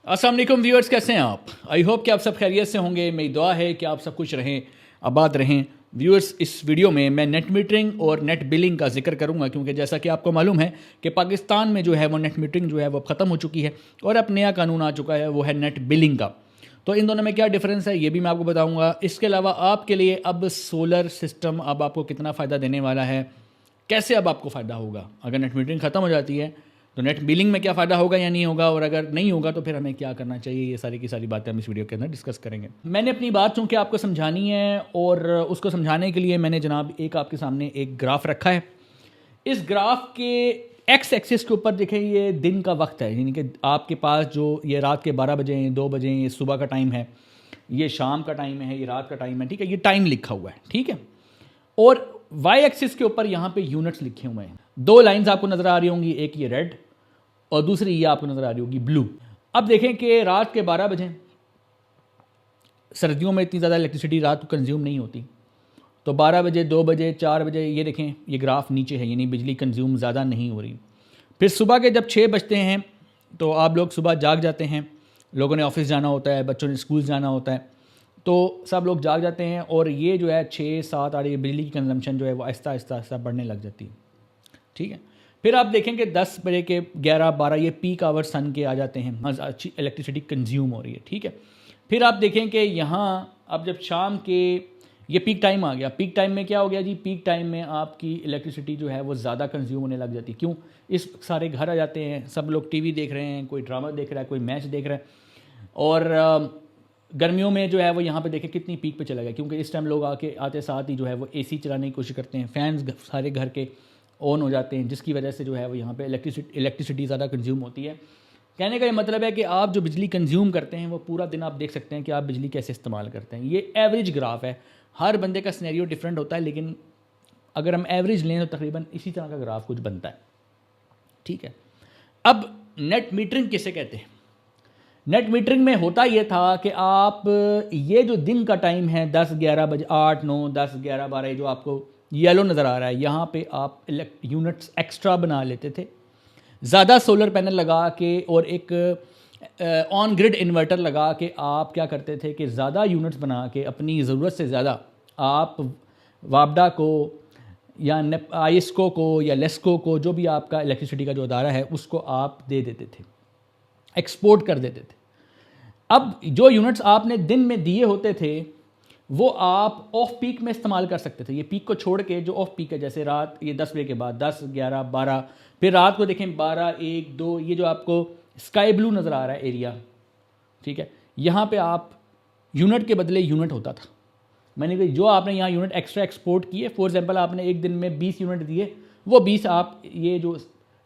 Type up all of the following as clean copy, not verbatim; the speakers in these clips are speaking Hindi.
अस्सलाम वालेकुम व्यूअर्स, कैसे हैं आप? आई होप कि आप सब खैरियत से होंगे। मेरी दुआ है कि आप सब खुश रहें, आबाद रहें। व्यूअर्स, इस वीडियो में मैं नेट मीटरिंग और नेट बिलिंग का जिक्र करूंगा, क्योंकि जैसा कि आपको मालूम है कि पाकिस्तान में जो है वो नेट मीटरिंग जो है वो ख़त्म हो चुकी है और अब नया कानून आ चुका है, वो है नेट बिलिंग का। तो इन दोनों में क्या डिफरेंस है ये भी मैं आपको बताऊंगा। इसके अलावा आपके लिए अब सोलर सिस्टम अब आपको कितना फ़ायदा देने वाला है, कैसे अब आपको फ़ायदा होगा अगर नेट मीटरिंग ख़त्म हो जाती है, तो नेट बिलिंग में क्या फ़ायदा होगा या नहीं होगा, और अगर नहीं होगा तो फिर हमें क्या करना चाहिए। ये सारी की सारी बातें हम इस वीडियो के अंदर डिस्कस करेंगे। मैंने अपनी बात चूँकि आपको समझानी है, और उसको समझाने के लिए मैंने जनाब एक आपके सामने एक ग्राफ रखा है। इस ग्राफ के एक्स एक्सिस के ऊपर देखें, ये दिन का वक्त है, यानी कि आपके पास जो ये रात के 12 बजे हैं, 2 बजे हैं, ये सुबह का टाइम है, ये शाम का टाइम है, ये रात का टाइम है, ठीक है। ये टाइम लिखा हुआ है, ठीक है। और वाई एक्सिस के ऊपर यहाँ पे यूनिट्स लिखे हुए हैं। दो लाइंस आपको नज़र आ रही होंगी, एक ये रेड और दूसरी ये आपको नज़र आ रही होगी ब्लू। अब देखें कि रात के 12 बजे, सर्दियों में इतनी ज़्यादा इलेक्ट्रिसिटी रात को कंज्यूम नहीं होती, तो 12 बजे, 2 बजे, 4 बजे, ये देखें ये ग्राफ नीचे है, यानी बिजली कंज्यूम ज़्यादा नहीं हो रही। फिर सुबह के जब 6 बजते हैं तो आप लोग सुबह जाग जाते हैं, लोगों ने ऑफिस जाना होता है, बच्चों ने स्कूल जाना होता है, तो सब लोग जाग जाते हैं, और ये जो है 6, 7, 8 बिजली की कंजम्पशन जो है वो आहिस्ता आहिस्ता आहिस्ता बढ़ने लग जाती है, ठीक है। फिर आप देखेंगे 10 बजे के 11, 12 ये पीक आवर सन के आ जाते हैं, अच्छी इलेक्ट्रिसिटी कंज्यूम हो रही है, ठीक है। फिर आप देखें कि यहाँ अब जब शाम के ये पीक टाइम आ गया, पीक टाइम में क्या हो गया जी, पीक टाइम में आपकी इलेक्ट्रिसिटी जो है वो ज़्यादा कंज्यूम होने लग जाती है। क्यों? इस सारे घर आ जाते हैं, सब लोग टीवी देख रहे हैं, कोई ड्रामा देख रहा है, कोई मैच देख रहा है, और गर्मियों में जो है वो यहाँ पे देखें कितनी पीक पे चला गया, क्योंकि इस टाइम लोग आके आते साथ ही जो है वो एसी चलाने की कोशिश करते हैं, फैंस सारे घर के ऑन हो जाते हैं, जिसकी वजह से जो है वो यहाँ पे इलेक्ट्रिसिटी ज़्यादा कंज्यूम होती है। कहने का ये मतलब है कि आप जो बिजली कंज्यूम करते हैं वो पूरा दिन आप देख सकते हैं कि आप बिजली कैसे इस्तेमाल करते हैं। ये एवरेज ग्राफ है, हर बंदे का सिनेरियो डिफरेंट होता है, लेकिन अगर हम एवरेज लें तो तकरीबन इसी तरह का ग्राफ कुछ बनता है, ठीक है। अब नेट मीटरिंग किसे कहते हैं? नेट मीटरिंग में होता ये था कि आप ये जो दिन का टाइम है 10, 11 बजे, 8, 9, 10, 11, 12, जो आपको येलो नज़र आ रहा है, यहाँ पे आप यूनिट्स एक्स्ट्रा बना लेते थे, ज़्यादा सोलर पैनल लगा के और एक ऑन ग्रिड इन्वर्टर लगा के आप क्या करते थे कि ज़्यादा यूनिट्स बना के अपनी ज़रूरत से ज़्यादा आप वापडा को या आईएसको को या लेस्को को, जो भी आपका इलेक्ट्रिसिटी का जो अदारा है, उसको आप दे देते थे, एक्सपोर्ट कर देते थे। अब जो यूनिट्स आपने दिन में दिए होते थे वो आप ऑफ पीक में इस्तेमाल कर सकते थे। ये पीक को छोड़ के जो ऑफ पीक है, जैसे रात ये 10 बजे के बाद 10, 11, 12, फिर रात को देखें 12, 1, 2, ये जो आपको स्काई ब्लू नज़र आ रहा है एरिया, ठीक है, यहाँ पे आप यूनिट के बदले यूनिट होता था। मैंने कहा जो आपने यहाँ यूनिट एक्स्ट्रा एक्सपोर्ट किए, फॉर एग्जाम्पल आपने एक दिन में 20 यूनिट दिए, वो 20 आप ये जो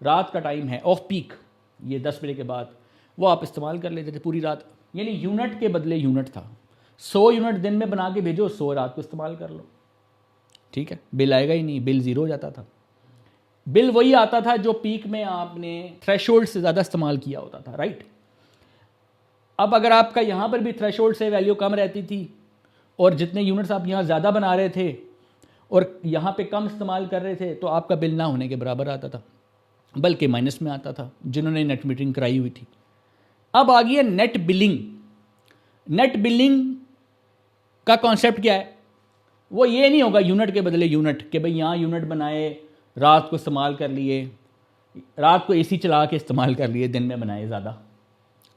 रात का टाइम है ऑफ पीक, ये 10 बजे के बाद, वो आप इस्तेमाल कर लेते थे पूरी रात। यानी यूनिट के बदले यूनिट था। 100 यूनिट दिन में बना के भेजो, 100 रात को इस्तेमाल कर लो, ठीक है। बिल आएगा ही नहीं, बिल ज़ीरो हो जाता था। बिल वही आता था जो पीक में आपने थ्रेशोल्ड से ज़्यादा इस्तेमाल किया होता था, राइट। अब अगर आपका यहाँ पर भी थ्रेशोल्ड से वैल्यू कम रहती थी और जितने यूनिट्स आप यहाँ ज़्यादा बना रहे थे और यहाँ पे कम इस्तेमाल कर रहे थे, तो आपका बिल ना होने के बराबर आता था, बल्कि माइनस में आता था जिन्होंने नेट मीटरिंग कराई हुई थी। अब आ गई है नेट बिलिंग। नेट बिलिंग का कॉन्सेप्ट क्या है? वो ये नहीं होगा यूनिट के बदले यूनिट, कि भाई यहाँ यूनिट बनाए, रात को इस्तेमाल कर लिए, रात को एसी चला के इस्तेमाल कर लिए, दिन में बनाए ज़्यादा।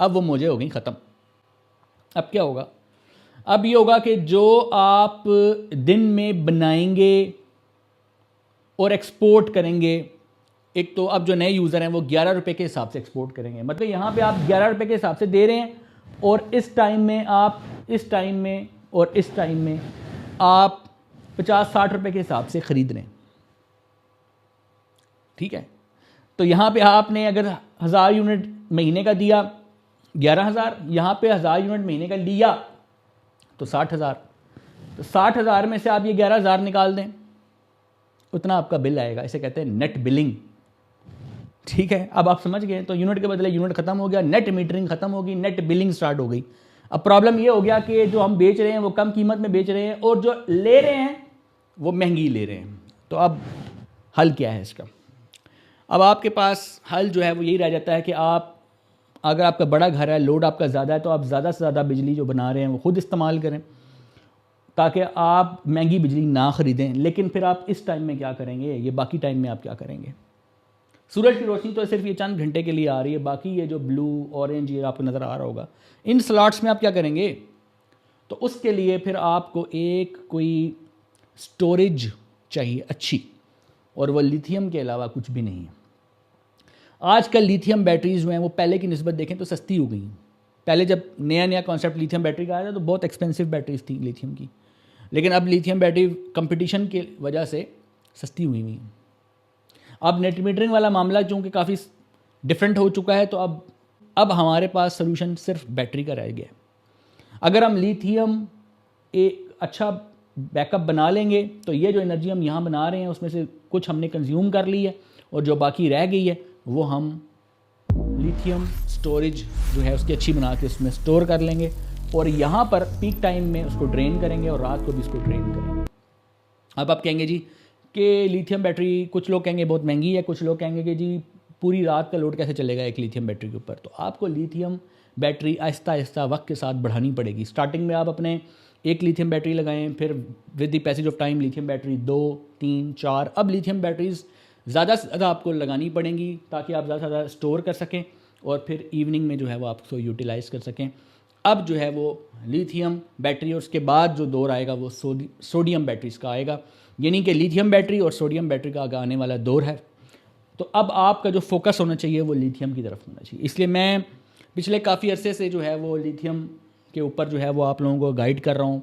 अब वो मौजें हो गई ख़त्म। अब क्या होगा? अब ये होगा कि जो आप दिन में बनाएंगे और एक्सपोर्ट करेंगे, एक तो अब जो नए यूज़र हैं वो 11 रुपये के हिसाब से एक्सपोर्ट करेंगे, मतलब यहाँ पे आप 11 रुपये के हिसाब से दे रहे हैं, और इस टाइम में आप, इस टाइम में और इस टाइम में आप 50-60 रुपये के हिसाब से ख़रीद रहे हैं, ठीक है। तो यहाँ पे आपने अगर 1000 यूनिट महीने का दिया 11,000, यहाँ पे 1000 यूनिट महीने का लिया तो 60,000। तो 60,000 में से आप ये 11,000 निकाल दें, उतना आपका बिल आएगा। इसे कहते हैं नेट बिलिंग, ठीक है। अब आप समझ गए, तो यूनिट के बदले यूनिट खत्म हो गया, नेट मीटरिंग खत्म होगी, नेट बिलिंग स्टार्ट हो गई। अब प्रॉब्लम ये हो गया कि जो हम बेच रहे हैं वो कम कीमत में बेच रहे हैं, और जो ले रहे हैं वो महंगी ले रहे हैं। तो अब हल क्या है इसका? अब आपके पास हल जो है वो यही रह जाता है कि आप अगर आपका बड़ा घर है, लोड आपका ज़्यादा है, तो आप ज़्यादा से ज़्यादा बिजली जो बना रहे हैं वो खुद इस्तेमाल करें ताकि आप महंगी बिजली ना ख़रीदें। लेकिन फिर आप इस टाइम में क्या करेंगे, ये बाकी टाइम में आप क्या करेंगे? सूरज की रोशनी तो सिर्फ ये चंद घंटे के लिए आ रही है, बाकी ये जो ब्लू ऑरेंज ये आपको नज़र आ रहा होगा, इन स्लॉट्स में आप क्या करेंगे? तो उसके लिए फिर आपको एक कोई स्टोरेज चाहिए अच्छी, और वो लिथियम के अलावा कुछ भी नहीं है। आजकल लिथियम बैटरीज जो हैं वो पहले की निस्बत देखें तो सस्ती हो गई हैं। पहले जब नया नया कॉन्सेप्ट लिथियम बैटरी का आया था तो बहुत एक्सपेंसिव बैटरीज थी लिथियम की, लेकिन अब लिथियम बैटरी कंपटीशन की वजह से सस्ती हुई हुई हैं। अब नेट मीटरिंग वाला मामला चूँकि काफ़ी डिफरेंट हो चुका है, तो अब हमारे पास सोल्यूशन सिर्फ बैटरी का रह गया है। अगर हम लिथियम एक अच्छा बैकअप बना लेंगे तो ये जो एनर्जी हम यहाँ बना रहे हैं उसमें से कुछ हमने कंज्यूम कर ली है, और जो बाकी रह गई है वो हम लिथियम स्टोरेज जो है उसकी अच्छी बना के उसमें स्टोर कर लेंगे, और यहाँ पर पीक टाइम में उसको ड्रेन करेंगे और रात को भी उसको ड्रेन करेंगे। अब आप कहेंगे जी कि लिथियम बैटरी, कुछ लोग कहेंगे बहुत महंगी है, कुछ लोग कहेंगे कि जी पूरी रात का लोड कैसे चलेगा एक लिथियम बैटरी के ऊपर। तो आपको लिथियम बैटरी आहिस्ता आहिस्ता वक्त के साथ बढ़ानी पड़ेगी। स्टार्टिंग में आप अपने एक लिथियम बैटरी लगाएं, फिर with the passage of time lithium battery 2, 3, 4, अब लिथियम बैटरीज ज़्यादा से ज़्यादा आपको लगानी पड़ेंगी ताकि आप ज़्यादा से ज़्यादा स्टोर कर सकें और फिर इवनिंग में जो है वो आप उसको यूटिलाइज़ कर सकें। अब जो है वो लिथियम बैटरी और उसके बाद जो दौर आएगा वो सोडियम बैटरीज का आएगा, यानी कि लिथियम बैटरी और सोडियम बैटरी का आगे आने वाला दौर है। तो अब आपका जो फोकस होना चाहिए वो लिथियम की तरफ होना चाहिए। इसलिए मैं पिछले काफ़ी अरसे से जो है वो लिथियम के ऊपर जो है वो आप लोगों को गाइड कर रहा हूँ,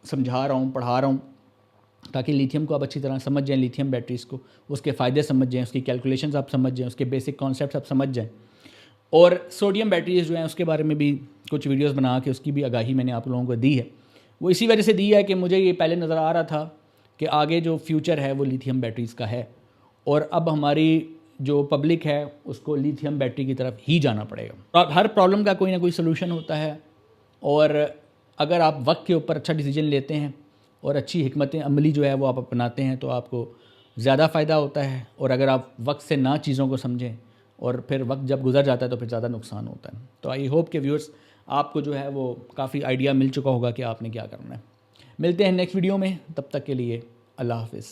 समझा रहा हूँ, पढ़ा रहा हूँ, ताकि लिथियम को आप अच्छी तरह समझ जाएं, लिथियम बैटरीज़ को, उसके फ़ायदे समझ जाएं, उसकी कैलकुलेशंस आप समझ जाएं, उसके बेसिक कॉन्सेप्ट्स आप समझ जाएं। और सोडियम बैटरीज जो हैं उसके बारे में भी कुछ वीडियोस बना के उसकी भी आगाही मैंने आप लोगों को दी है। वो इसी वजह से दी है कि मुझे ये पहले नज़र आ रहा था कि आगे जो फ्यूचर है वो लिथियम बैटरीज़ का है, और अब हमारी जो पब्लिक है उसको लिथियम बैटरी की तरफ ही जाना पड़ेगा। हर प्रॉब्लम का कोई ना कोई सलूशन होता है, और अगर आप वक्त के ऊपर अच्छा डिसीजन लेते हैं और अच्छी हिकमत अमली जो है वो आप अपनाते हैं तो आपको ज़्यादा फ़ायदा होता है। और अगर आप वक्त से ना चीज़ों को समझें और फिर वक्त जब गुजर जाता है तो फिर ज़्यादा नुकसान होता है। तो आई होप के व्यूअर्स आपको जो है वो काफ़ी आइडिया मिल चुका होगा कि आपने क्या करना है। मिलते हैं नेक्स्ट वीडियो में, तब तक के लिए अल्लाह हाफ़िज़।